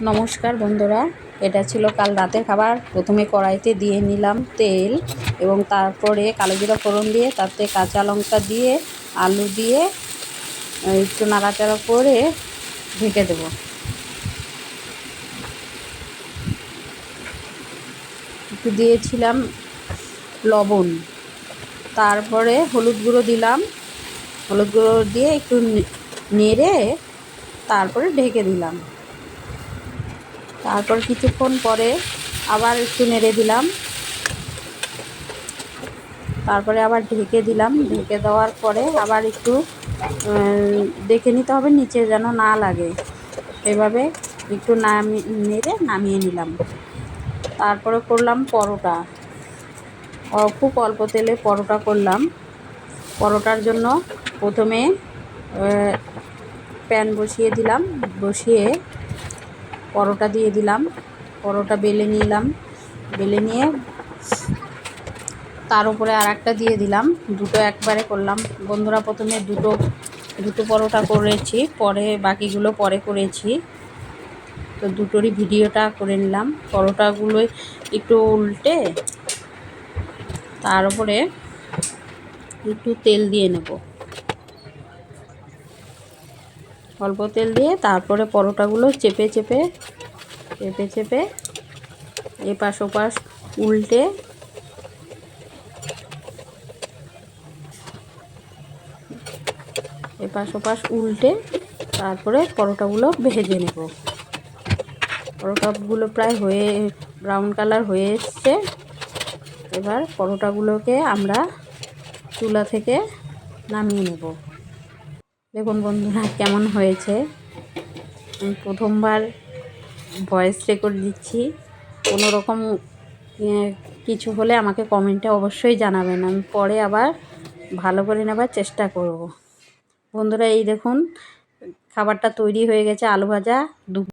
নমস্কার বন্ধুরা, এটা ছিল কাল রাতের খাবার। প্রথমে কড়াইতে দিয়ে নিলাম তেল এবং তারপরে কালো জিরা ফোড়ন দিয়ে তাতে কাঁচা লঙ্কা দিয়ে আলু দিয়ে একটু নাড়াচাড়া করে ঢেকে দেব। একটু দিয়েছিলাম লবণ, তারপরে হলুদ গুঁড়ো দিলাম। হলুদ গুঁড়ো দিয়ে একটু নেড়ে তারপরে ঢেকে দিলাম। তারপর কিছুক্ষণ পরে আবার একটু নেড়ে দিলাম, তারপরে আবার ঢেকে দিলাম। ঢেকে দেওয়ার পরে আবার একটু দেখে নিতে হবে নিচে যেন না লাগে, এভাবে একটু নেড়ে নামিয়ে নিলাম। তারপরে করলাম পরোটা, খুব অল্প তেলে পরোটা করলাম। পরোটার জন্য প্রথমে প্যান বসিয়ে দিলাম, বসিয়ে পরোটা দিয়ে দিলাম। পরোটা বেলে নিলাম, বেলে নিয়ে তার উপরে আর একটা দিয়ে দিলাম। দুটো একবারে করলাম বন্ধুরা। প্রথমে দুটো পরোটা করেছি, পরে বাকিগুলো পরে করেছি, তো দুটোরই ভিডিওটা করে নিলাম। পরোটাগুলো একটু উল্টে তার উপরে একটু তেল দিয়ে নেব, অল্প তেল দিয়ে তারপরে পরোটাগুলো চেপে চেপে এপাশ ওপাশ উল্টে তারপরে পরোটাগুলো ভেজে নেব। পরোটাগুলো প্রায় হয়ে ব্রাউন কালার হয়ে এসছে। এবার পরোটাগুলোকে আমরা চুলা থেকে নামিয়ে নেব। দেখুন বন্ধুরা কেমন হয়েছে। আমি প্রথমবার ভয়েস রেকর্ড দিচ্ছি, কোনো রকম কিছু হলে আমাকে কমেন্টে অবশ্যই জানাবেন, আমি পরে আবার ভালো করে নেবার চেষ্টা করব। বন্ধুরা এই দেখুন খাবারটা তৈরি হয়ে গেছে। আলু ভাজা,